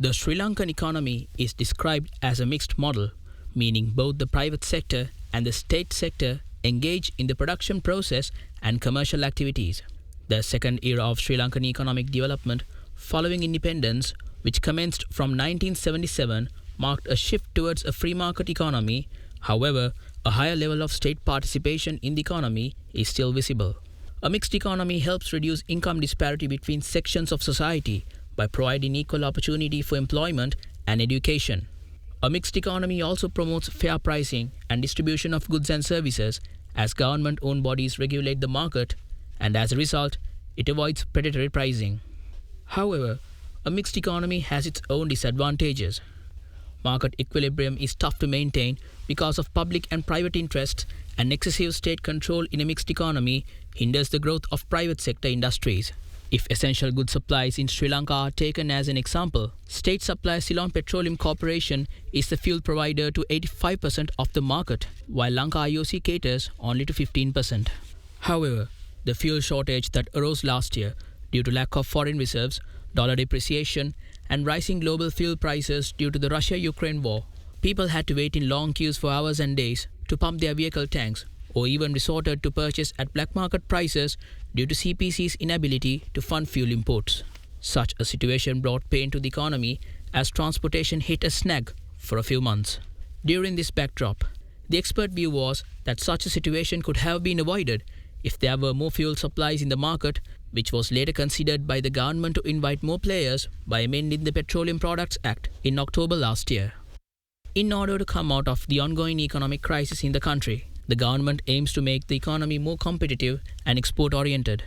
The Sri Lankan economy is described as a mixed model, meaning both the private sector and the state sector engage in the production process and commercial activities. The second era of Sri Lankan economic development following independence, which commenced from 1977, marked a shift towards a free market economy. However, a higher level of state participation in the economy is still visible. A mixed economy helps reduce income disparity between sections of society by providing equal opportunity for employment and education. A mixed economy also promotes fair pricing and distribution of goods and services as government-owned bodies regulate the market, and as a result, it avoids predatory pricing. However, a mixed economy has its own disadvantages. Market equilibrium is tough to maintain because of public and private interests, and excessive state control in a mixed economy hinders the growth of private sector industries. If essential goods supplies in Sri Lanka are taken as an example, state supplier Ceylon Petroleum Corporation is the fuel provider to 85% of the market, while Lanka IOC caters only to 15%. However, the fuel shortage that arose last year due to lack of foreign reserves, dollar depreciation, and rising global fuel prices due to the Russia-Ukraine war, people had to wait in long queues for hours and days to pump their vehicle tanks, or even resorted to purchase at black market prices due to CPC's inability to fund fuel imports. Such a situation brought pain to the economy as transportation hit a snag for a few months. During this backdrop, the expert view was that such a situation could have been avoided if there were more fuel supplies in the market, which was later considered by the government to invite more players by amending the Petroleum Products Act in October last year. In order to come out of the ongoing economic crisis in the country, the government aims to make the economy more competitive and export-oriented.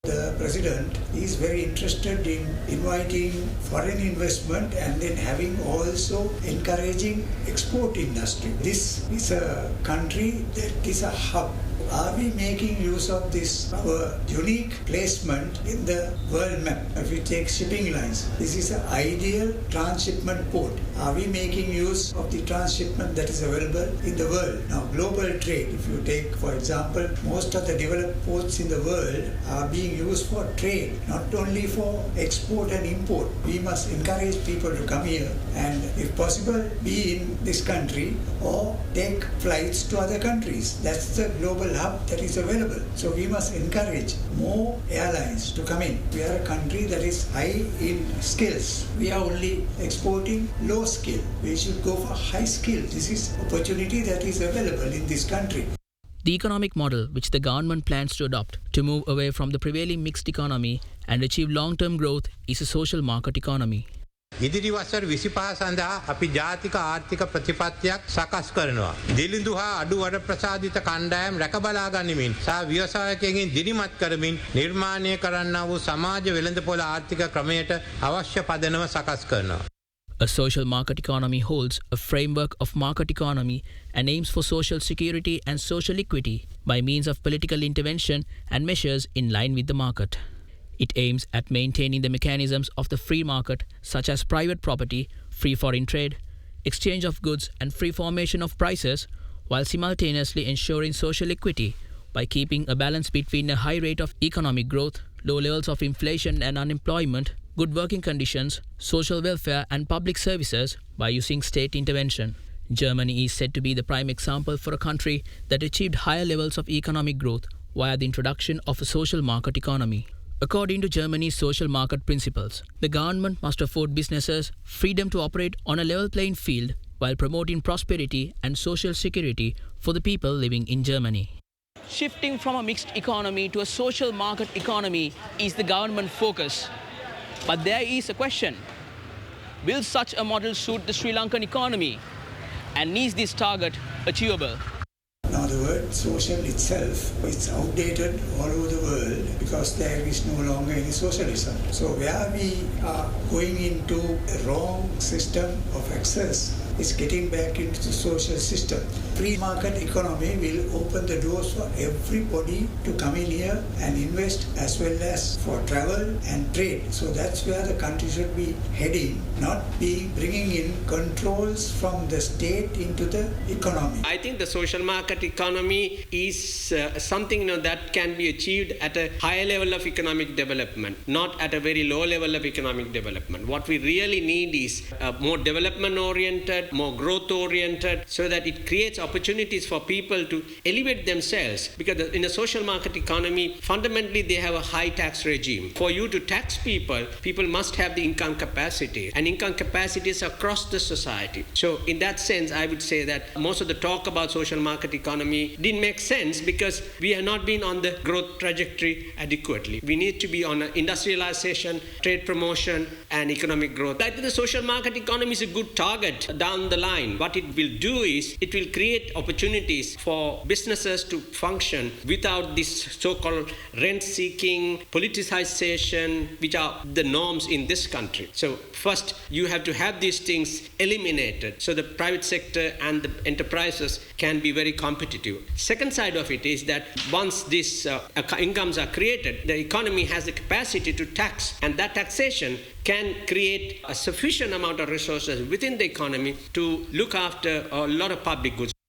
The president is very interested in inviting foreign investment and then having also encouraging export industry. This is a country that is a hub. Are we making use of this, our unique placement in the world map? If we take shipping lines, this is an ideal transshipment port. Are we making use of the transshipment that is available in the world? Now, global trade, if you take, for example, most of the developed ports in the world are being used for trade, not only for export and import. We must encourage people to come here and, if possible, be in this country or take flights to other countries. That's the global hub that is available. So we must encourage more airlines to come in. We are a country that is high in skills. We are only exporting low skill. We should go for high skill. This is opportunity that is available in this country. The economic model which the government plans to adopt to move away from the prevailing mixed economy and achieve long-term growth is a social market economy. ඉදිරි වසර 25 සඳහා අපි ජාතික ආර්ථික ප්‍රතිපත්තියක් සකස් කරනවා. දිලිඳු හා අඩු වඩ ප්‍රසාදිත කණ්ඩායම් රැකබලා ගනිමින් සහ ව්‍යවසායකයන්ගෙන් දිරිමත් කරමින් නිර්මාණය කරන්නා වූ සමාජ වෙළඳපොළ ආර්ථික ක්‍රමයට අවශ්‍ය පදනම සකස් කරනවා. A social market economy holds a framework of market economy and aims for social security and social equity by means of political intervention and measures in line with the market. It aims at maintaining the mechanisms of the free market, such as private property, free foreign trade, exchange of goods, and free formation of prices, while simultaneously ensuring social equity by keeping a balance between a high rate of economic growth, low levels of inflation and unemployment, good working conditions, social welfare, and public services by using state intervention. Germany is said to be the prime example for a country that achieved higher levels of economic growth via the introduction of a social market economy. According to Germany's social market principles, the government must afford businesses freedom to operate on a level playing field while promoting prosperity and social security for the people living in Germany. Shifting from a mixed economy to a social market economy is the government focus. But there is a question. Will such a model suit the Sri Lankan economy? And is this target achievable? Now the word social itself is outdated all over the world because there is no longer any socialism. So where we are going into a wrong system of access is getting back into the social system. Free market economy will open the doors for everybody to come in here and invest as well as for travel and trade. So that's where the country should be heading, not bringing in controls from the state into the economy. I think the social market market economy is something that can be achieved at a higher level of economic development, not at a very low level of economic development. What we really need is more development oriented, more growth oriented, so that it creates opportunities for people to elevate themselves. Because in a social market economy, fundamentally they have a high tax regime. For you to tax people, people must have the income capacity, and income capacities across the society. So in that sense, I would say that most of the talk about social market economy didn't make sense because we have not been on the growth trajectory adequately. We need to be on industrialization, trade promotion, and economic growth. I think the social market economy is a good target down the line. What it will do is it will create opportunities for businesses to function without this so-called rent-seeking, politicization, which are the norms in this country. So first, you have to have these things eliminated so the private sector and the enterprises can be very competitive. Second side of it is that once these incomes are created, the economy has the capacity to tax, and that taxation can create a sufficient amount of resources within the economy to look after a lot of public goods.